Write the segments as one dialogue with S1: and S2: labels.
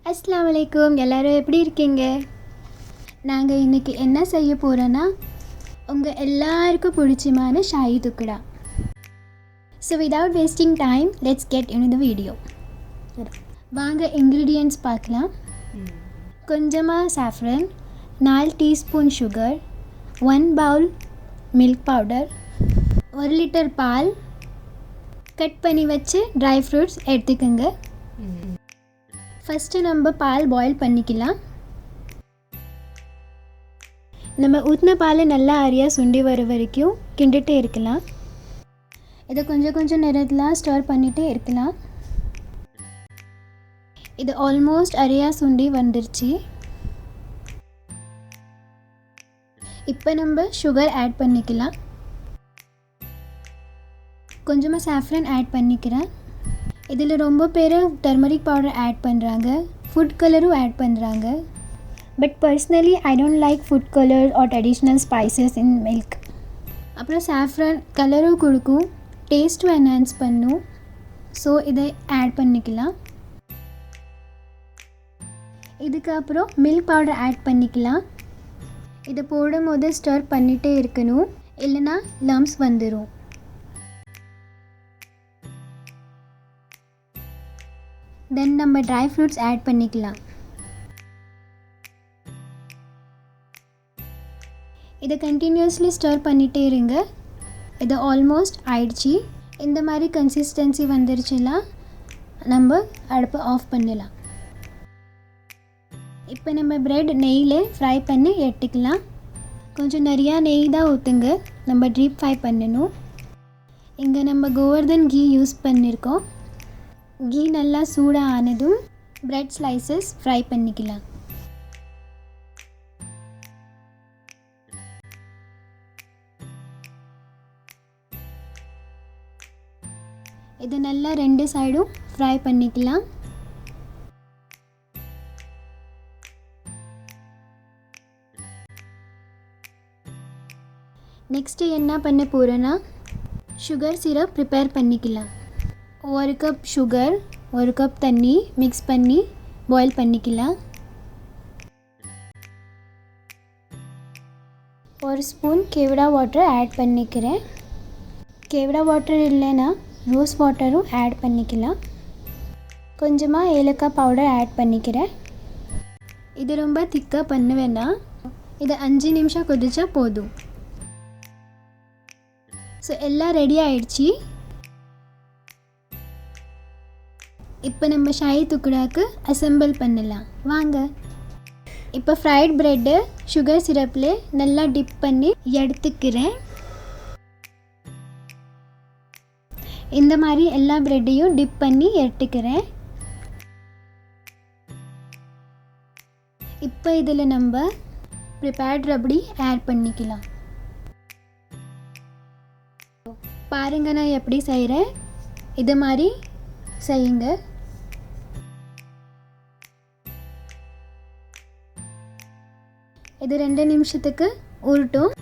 S1: அஸ்ஸலாமு அலைக்கும். எல்லோரும் எப்படி இருக்கீங்க? நாங்கள் இன்றைக்கி என்ன செய்ய போகிறோன்னா உங்கள் எல்லாருக்கும் பிடிச்சமான shahi tukda. So without wasting time let's get in the video. வாங்க இன்க்ரீடியன்ட்ஸ் பார்க்கலாம். கொஞ்சமாக saffron, 4 teaspoon sugar, 1 bowl milk powder, 1 litre பால், கட் பண்ணி வச்சு ட்ரை ஃப்ரூட்ஸ் எடுத்துக்கோங்க. ஃபஸ்ட்டு நம்ம பால் பாயில் பண்ணிக்கலாம். நம்ம ஊற்றின பால் நல்லா அரியாக சுண்டி வர வரைக்கும் கிண்டிகிட்டே இருக்கலாம். இதை கொஞ்சம் நேரத்தில் ஸ்டர் பண்ணிகிட்டே இருக்கலாம். இது ஆல்மோஸ்ட் அரியாக சுண்டி வந்துருச்சு. இப்போ நம்ம சுகர் ஆட் பண்ணிக்கலாம். கொஞ்சமாக saffron ஆட் பண்ணிக்கிறேன். இதில் ரொம்ப பேர் டர்மரிக் பவுடர் ஆட் பண்ணுறாங்க, ஃபுட் கலரும் ஆட் பண்ணுறாங்க. But personally I don't like food colour or traditional spices in milk. அப்புறம் saffron கலரும் கொடுக்கும், டேஸ்ட்டும் என்ஹான்ஸ் பண்ணும். ஸோ இதை ஆட் பண்ணிக்கலாம். இதுக்கப்புறம் மில்க் பவுடர் ஆட் பண்ணிக்கலாம். இதை போடும் போது ஸ்டர் பண்ணிகிட்டே இருக்கணும், இல்லைனா லம்ப்ஸ் வந்துடும். தென் நம்ம ட்ரை ஃப்ரூட்ஸ் ஆட் பண்ணிக்கலாம். இதை கண்டினியூஸ்லி ஸ்டர் பண்ணிகிட்டே இருங்க. இது ஆல்மோஸ்ட் ஆயிடுச்சு. இந்த மாதிரி கன்சிஸ்டன்சி வந்துருச்சுன்னா நம்ம அடுப்பை ஆஃப் பண்ணலாம். இப்போ நம்ம ப்ரெட் நெய்யில் ஃப்ரை பண்ணி எடுத்துக்கலாம். கொஞ்சம் நிறையா நெய் தான் ஊற்றுங்க, நம்ம டீப் ஃப்ரை பண்ணணும். இங்கே நம்ம கோவர்தன் கீ யூஸ் பண்ணியிருக்கோம். கீ நல்லா சூடாக ஆனதும் ப்ரெட் ஸ்லைசஸ் ஃப்ரை பண்ணிக்கலாம். இது நல்லா 2 சைடும் ஃப்ரை பண்ணிக்கலாம். நெக்ஸ்ட்டு என்ன பண்ண போகிறேன்னா சுகர் சிரப் ப்ரிப்பேர் பண்ணிக்கலாம். 1 கப் சுகர், 1 கப் தண்ணி மிக்ஸ் பண்ணி பாயில் பண்ணிக்கலாம். 1 ஸ்பூன் கெவ்ரா வாட்டர் ஆட் பண்ணிக்கிறேன். கெவ்ரா வாட்டர் இல்லைன்னா ரோஸ் வாட்டரும் ஆட் பண்ணிக்கலாம். கொஞ்சமாக ஏலக்காய் பவுடர் ஆட் பண்ணிக்கிறேன். இது ரொம்ப திக்காக பண்ண வேண்டாம், இது 5 நிமிஷம் கொதிச்சா போதும். ஸோ எல்லாம் ரெடி ஆயிடுச்சு. இப்போ நம்ம ஷாஹி துக்டாக்கு அசெம்பிள் பண்ணலாம் வாங்க. இப்போ ஃப்ரைட் ப்ரெட்டு சுகர் சிரப்பில் நல்லா டிப் பண்ணி எடுத்துக்கிறேன். இந்த மாதிரி எல்லா ப்ரெட்டையும் டிப் பண்ணி எடுத்துக்கிறேன். இப்போ இதில் நம்ம ப்ரிப்பேர்ட் ரப்டி ஆட் பண்ணிக்கலாம். பாருங்க நான் எப்படி செய்கிறேன், இது மாதிரி செய்யுங்க. இது 2 நிமிஷத்துக்கு உருட்டும்.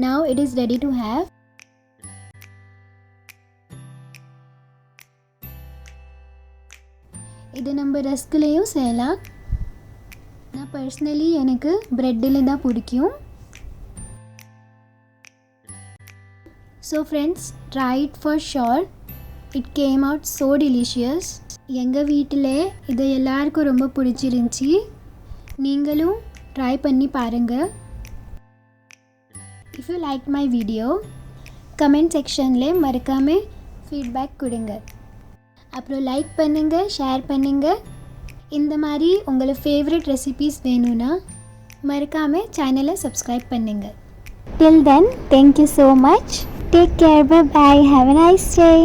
S1: Now it is ready to have. இது நம்ம ரஸ்க்லேயும் செய்யலாம். நான் பர்சனலி எனக்கு ப்ரெட்டில் தான் பிடிக்கும். So friends, try it for sure. It came out so delicious. எங்கள் வீட்டில் இது எல்லாருக்கும் ரொம்ப பிடிச்சிருந்துச்சி. நீங்களும் ட்ரை பண்ணி பாருங்கள். If you like my video comment செக்ஷனில் மறக்காமல் ஃபீட்பேக் கொடுங்க. அப்புறம் லைக் பண்ணுங்கள், ஷேர் பண்ணுங்கள். இந்த மாதிரி உங்களுக்கு ஃபேவரட் ரெசிபீஸ் வேணும்னா மறக்காமல் சேனலை சப்ஸ்கிரைப் பண்ணுங்கள். Till then, thank you so much. Take care. Bye bye. Have a nice day.